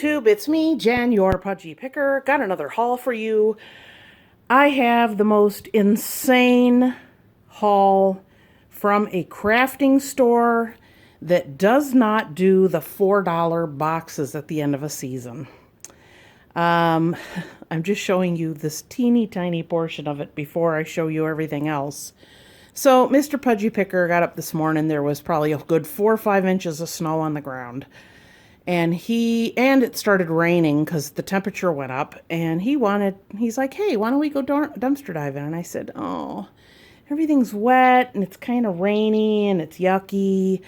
YouTube, it's me, Jen, your pudgy picker. Got another haul for you. I have the most insane haul from a crafting store that does not do the $4 boxes at the end of a season. I'm just showing you this teeny tiny portion of it before I show you everything else. So Mr. Pudgy Picker got up this morning. There was probably a good 4 or 5 inches of snow on the ground. And it started raining because the temperature went up, and he's like, hey, why don't we go dumpster diving? And I said, oh, everything's wet and it's kind of rainy and it's yucky.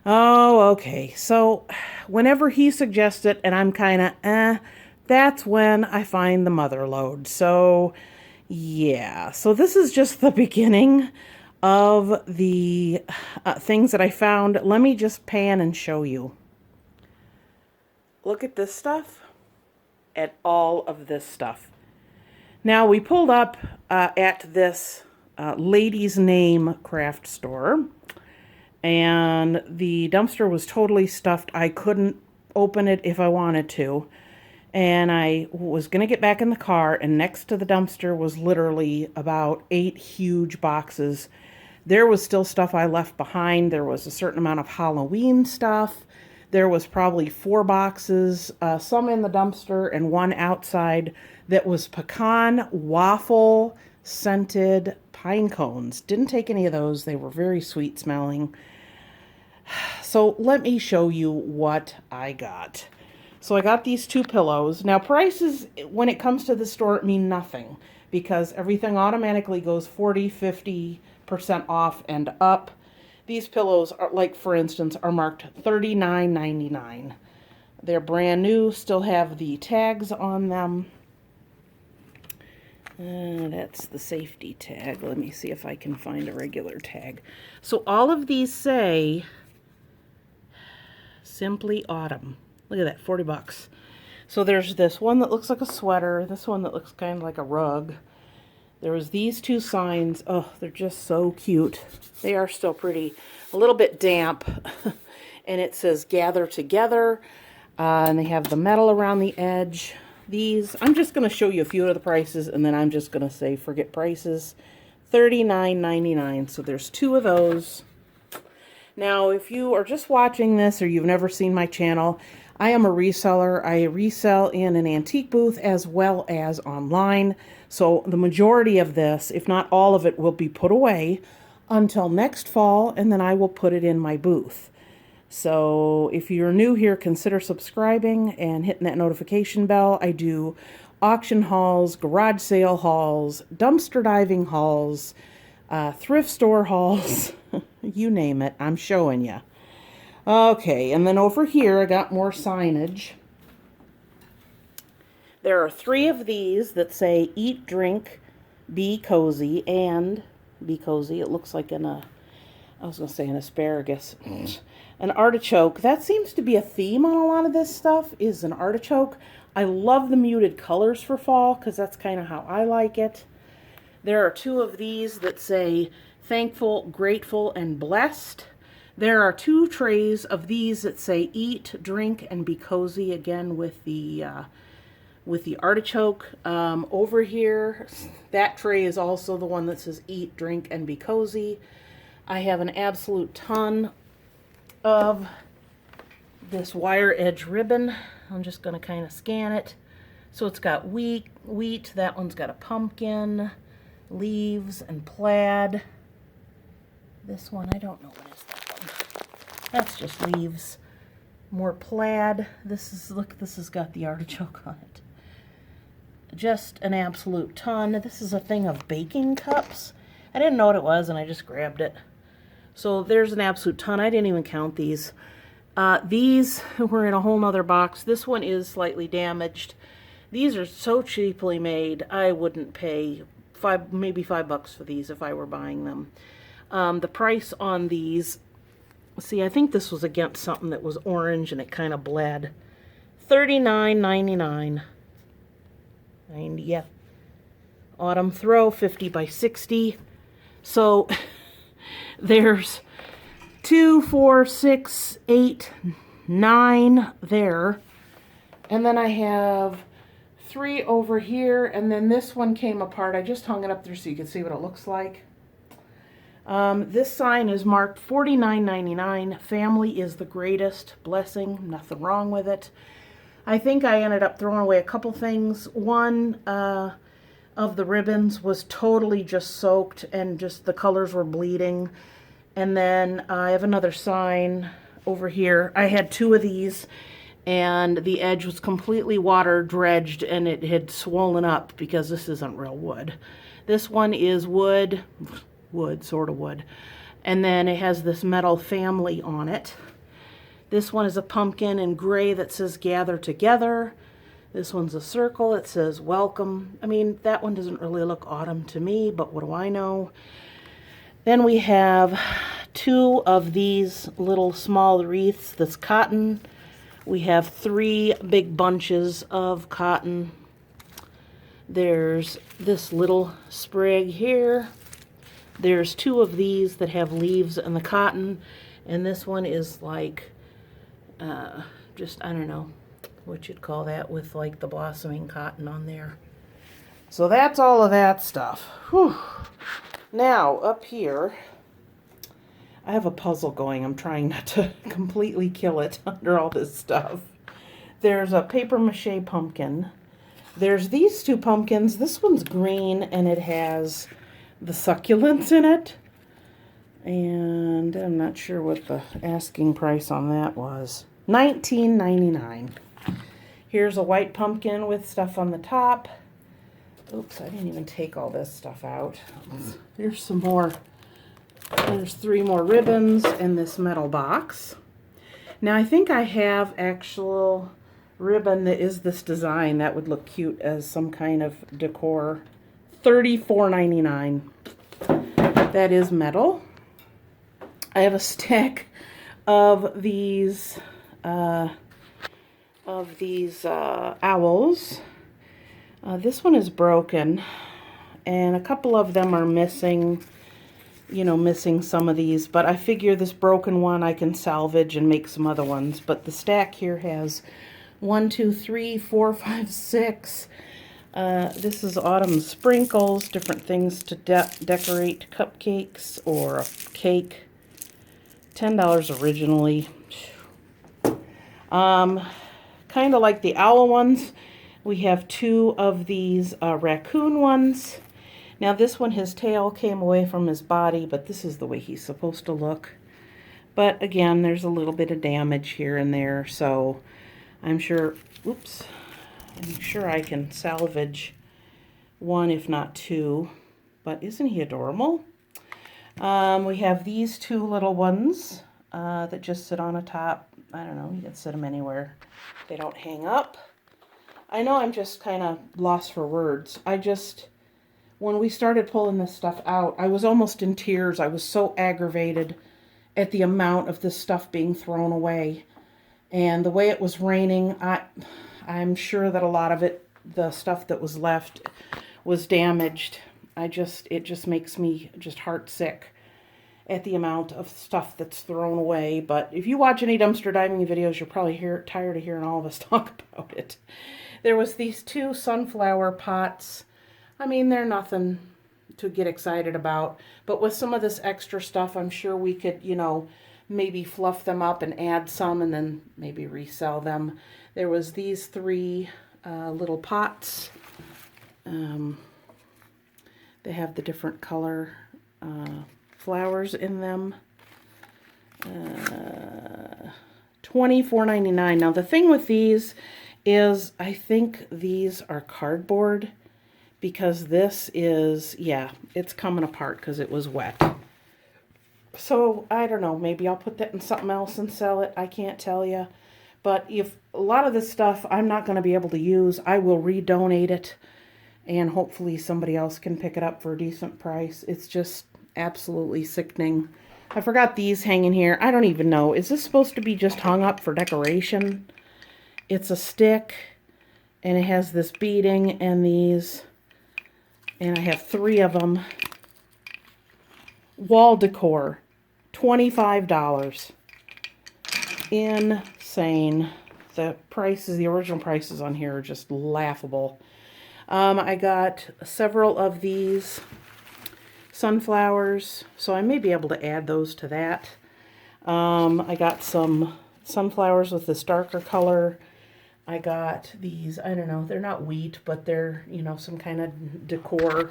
Oh, okay. So whenever he suggests it and I'm kind of, that's when I find the mother lode. So yeah, so this is just the beginning of the things that I found. Let me just pan and show you. Look at this stuff, at all of this stuff. Now, we pulled up at this Lady's Name craft store, and the dumpster was totally stuffed. I couldn't open it if I wanted to, and I was going to get back in the car, and next to the dumpster was literally about 8 huge boxes. There was still stuff I left behind. There was a certain amount of Halloween stuff. There was probably 4 boxes, some in the dumpster and one outside that was pecan waffle scented pine cones. Didn't take any of those. They were very sweet smelling. So let me show you what I got. So I got these 2 pillows. Now prices, when it comes to the store, mean nothing because everything automatically goes 40-50% off and up. These pillows are, like for instance, are marked $39.99. They're brand new, still have the tags on them. That's the safety tag. Let me see if I can find a regular tag. So all of these say Simply Autumn. Look at that, 40 bucks. So there's this one that looks like a sweater, this one that looks kind of like a rug. There was these 2 signs. Oh, they're just so cute. They are still pretty. A little bit damp. And it says Gather Together. And they have the metal around the edge. These, I'm just going to show you a few of the prices, and then I'm just going to say forget prices. $39.99. So there's 2 of those. Now, if you are just watching this or you've never seen my channel, I am a reseller. I resell in an antique booth as well as online. So the majority of this, if not all of it, will be put away until next fall, and then I will put it in my booth. So if you're new here, consider subscribing and hitting that notification bell. I do auction hauls, garage sale hauls, dumpster diving hauls, thrift store hauls, you name it, I'm showing you. Okay, and then over here I got more signage. There are 3 of these that say Eat, Drink, Be Cozy, and Be Cozy. It looks like I was going to say an asparagus. An artichoke. That seems to be a theme on a lot of this stuff, is an artichoke. I love the muted colors for fall because that's kind of how I like it. There are 2 of these that say Thankful, Grateful, and Blessed. There are 2 trays of these that say Eat, Drink, and Be Cozy, again with the artichoke. Over here, that tray is also the one that says Eat, Drink, and Be Cozy. I have an absolute ton of this wire edge ribbon. I'm just going to kind of scan it. So it's got wheat, that one's got a pumpkin, leaves, and plaid. This one, I don't know what is that one. That's just leaves. More plaid. This has got the artichoke on it. Just an absolute ton. This is a thing of baking cups. I didn't know what it was, and I just grabbed it. So there's an absolute ton. I didn't even count these. These were in a whole nother box. This one is slightly damaged. These are so cheaply made. I wouldn't pay maybe $5 for these if I were buying them. The price on these, see, I think this was against something that was orange and it kind of bled. $39.99. And yeah, Autumn Throw, 50 by 60. So there's 2, 4, 6, 8, 9 there. And then I have 3 over here, and then this one came apart. I just hung it up there so you can see what it looks like. This sign is marked $49.99. Family is the greatest blessing. Nothing wrong with it. I think I ended up throwing away a couple things. One of the ribbons was totally just soaked and just the colors were bleeding. And then I have another sign over here. I had 2 of these and the edge was completely water dredged and it had swollen up because this isn't real wood. This one is wood, sort of wood. And then it has this metal family on it. This one is a pumpkin in gray that says gather together. This one's a circle. It says welcome. I mean, that one doesn't really look autumn to me, but what do I know? Then we have 2 of these little small wreaths. That's cotton. We have 3 big bunches of cotton. There's this little sprig here. There's 2 of these that have leaves and the cotton. And this one is like, just, I don't know what you'd call that with like the blossoming cotton on there. So that's all of that stuff. Whew. Now, up here, I have a puzzle going. I'm trying not to completely kill it under all this stuff. There's a paper mache pumpkin. There's these 2 pumpkins. This one's green and it has the succulents in it. And I'm not sure what the asking price on that was. $19.99. Here's a white pumpkin with stuff on the top. Oops, I didn't even take all this stuff out. Here's some more. There's 3 more ribbons in this metal box. Now I think I have actual ribbon that is this design that would look cute as some kind of decor. $34.99. That is metal. I have a stack of these owls. This one is broken, and a couple of them are missing, missing some of these, but I figure this broken one I can salvage and make some other ones. But the stack here has 1, 2, 3, 4, 5, 6. This is autumn sprinkles, different things to decorate cupcakes or a cake. $10 originally. Kind of like the owl ones. We have 2 of these raccoon ones. Now this one, his tail came away from his body, but this is the way he's supposed to look. But again, there's a little bit of damage here and there, so I'm sure, I'm sure I can salvage 1, if not 2. But isn't he adorable? We have these 2 little ones that just sit on a top. I don't know, you can sit them anywhere. They don't hang up. I know I'm just kind of lost for words. When we started pulling this stuff out, I was almost in tears. I was so aggravated at the amount of this stuff being thrown away. And the way it was raining, I'm sure that a lot of it, the stuff that was left, was damaged. It just makes me just heart sick at the amount of stuff that's thrown away. But if you watch any dumpster diving videos, you're probably tired of hearing all of us talk about it. There was these 2 sunflower pots. I mean, they're nothing to get excited about. But with some of this extra stuff, I'm sure we could, maybe fluff them up and add some and then maybe resell them. There was these 3 little pots. They have the different color flowers in them. $24.99. Now the thing with these is I think these are cardboard, because this is, it's coming apart because it was wet. So I don't know, maybe I'll put that in something else and sell it. I can't tell you. But if a lot of this stuff I'm not going to be able to use, I will redonate it, and hopefully somebody else can pick it up for a decent price. It's just absolutely sickening. I forgot these hanging here. I don't even know. Is this supposed to be just hung up for decoration? It's a stick, and it has this beading and these, and I have 3 of them. Wall decor, $25. Insane the prices, the original prices on here are just laughable. I got several of these sunflowers, so I may be able to add those to that. I got some sunflowers with this darker color. I got these, I don't know, they're not wheat, but they're, you know, some kind of decor.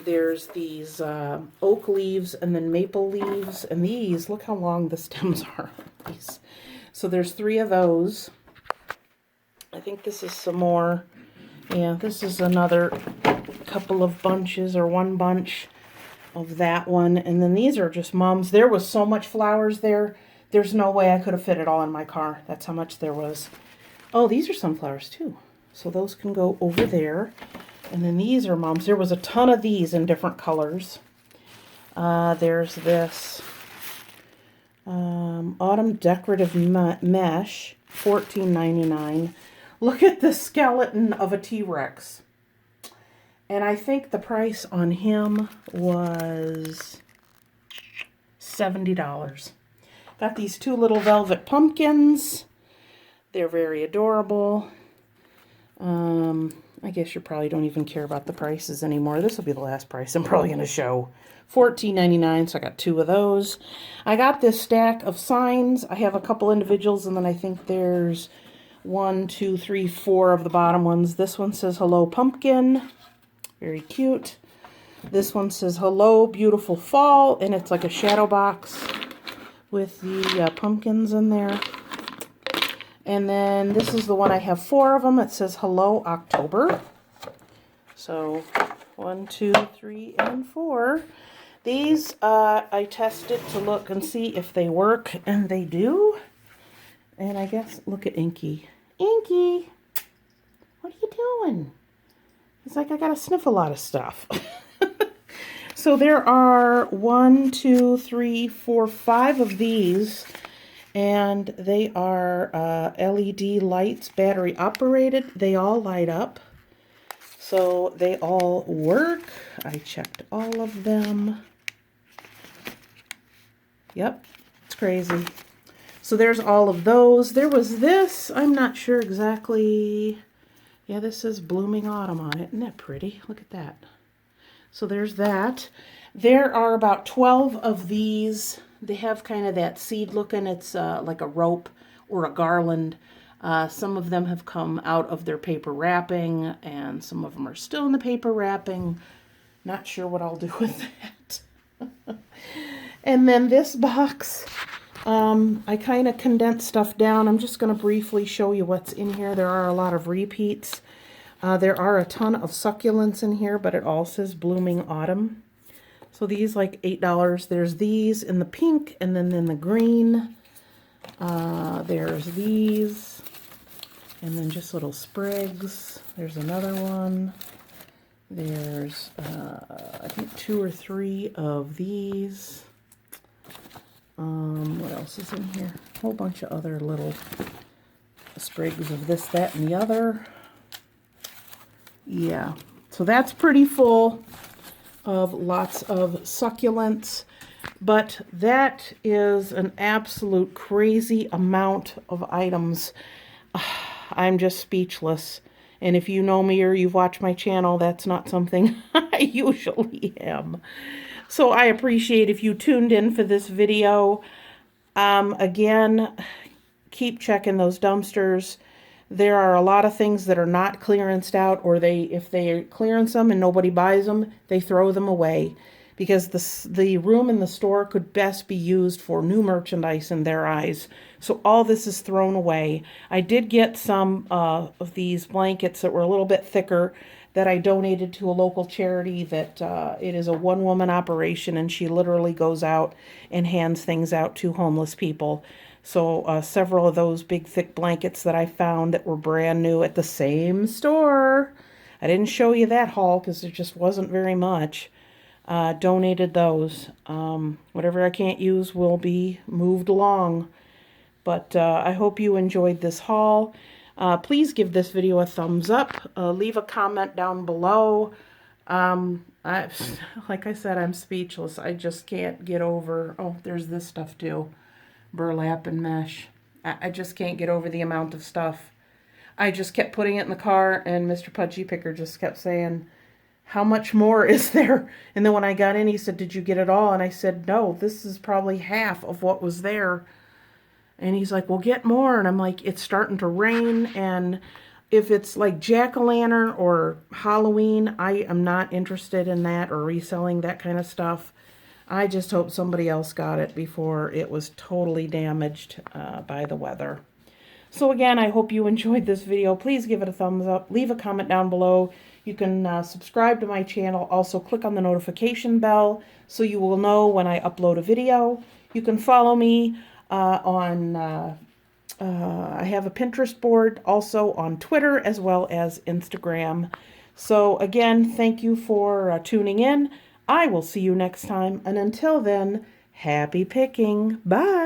There's these oak leaves and then maple leaves, and these, look how long the stems are on these. So there's 3 of those. I think this is some more. Yeah, this is another couple of bunches, or 1 bunch of that one. And then these are just mums. There was so much flowers there. There's no way I could have fit it all in my car. That's how much there was. Oh, these are sunflowers too. So those can go over there. And then these are mums. There was a ton of these in different colors. There's this autumn decorative mesh, $14.99. Look at the skeleton of a T-Rex. And I think the price on him was $70. Got these 2 little velvet pumpkins. They're very adorable. I guess you probably don't even care about the prices anymore. This will be the last price I'm probably going to show. $14.99, so I got 2 of those. I got this stack of signs. I have a couple individuals, and then I think there's 1, 2, 3, 4 of the bottom ones. This one says Hello Pumpkin. Very cute. This one says Hello Beautiful Fall, and it's like a shadow box with the pumpkins in there. And then this is the one, I have 4 of them. It says Hello October. So 1, 2, 3, and 4. These I tested to look and see if they work, and they do. And I guess, look at Inky. Inky, what are you doing? It's like I gotta sniff a lot of stuff. So there are 1, 2, 3, 4, 5 of these. And they are LED lights, battery operated. They all light up. So they all work. I checked all of them. Yep, it's crazy. So there's all of those. There was this, I'm not sure exactly. Yeah, this says Blooming Autumn on it. Isn't that pretty? Look at that. So there's that. There are about 12 of these. They have kind of that seed looking. It's like a rope or a garland. Some of them have come out of their paper wrapping, and some of them are still in the paper wrapping. Not sure what I'll do with that. And then this box, I kind of condensed stuff down. I'm just going to briefly show you what's in here. There are a lot of repeats. There are a ton of succulents in here, but it all says Blooming Autumn. So these like $8. There's these in the pink and then in the green. There's these. And then just little sprigs. There's another one. There's, I think 2 or 3 of these. What else is in here? A whole bunch of other little sprigs of this, that, and the other. Yeah, so that's pretty full of lots of succulents. But that is an absolute crazy amount of items. I'm just speechless. And if you know me or you've watched my channel, that's not something I usually am. So I appreciate if you tuned in for this video. Again, keep checking those dumpsters. There are a lot of things that are not clearanced out, or if they clearance them and nobody buys them, they throw them away. Because the room in the store could best be used for new merchandise in their eyes. So all this is thrown away. I did get some of these blankets that were a little bit thicker that I donated to a local charity that it is a one-woman operation, and she literally goes out and hands things out to homeless people. So several of those big thick blankets that I found that were brand new at the same store. I didn't show you that haul because there just wasn't very much. Donated those. Whatever I can't use will be moved along. But I hope you enjoyed this haul. Please give this video a thumbs up. Leave a comment down below. Like I said, I'm speechless. I just can't get over. Oh, there's this stuff too. Burlap and mesh. I just can't get over the amount of stuff. I just kept putting it in the car, and Mr. Pudgy Picker just kept saying, how much more is there? And then when I got in, he said, did you get it all? And I said, no, this is probably half of what was there. And he's like, well, get more. And I'm like, it's starting to rain. And if it's like jack-o'-lantern or Halloween, I am not interested in that or reselling that kind of stuff. I just hope somebody else got it before it was totally damaged by the weather. So again, I hope you enjoyed this video. Please give it a thumbs up. Leave a comment down below. You can subscribe to my channel. Also, click on the notification bell so you will know when I upload a video. You can follow me I have a Pinterest board, also on Twitter as well as Instagram. So again, thank you for tuning in. I will see you next time. And until then, happy picking. Bye.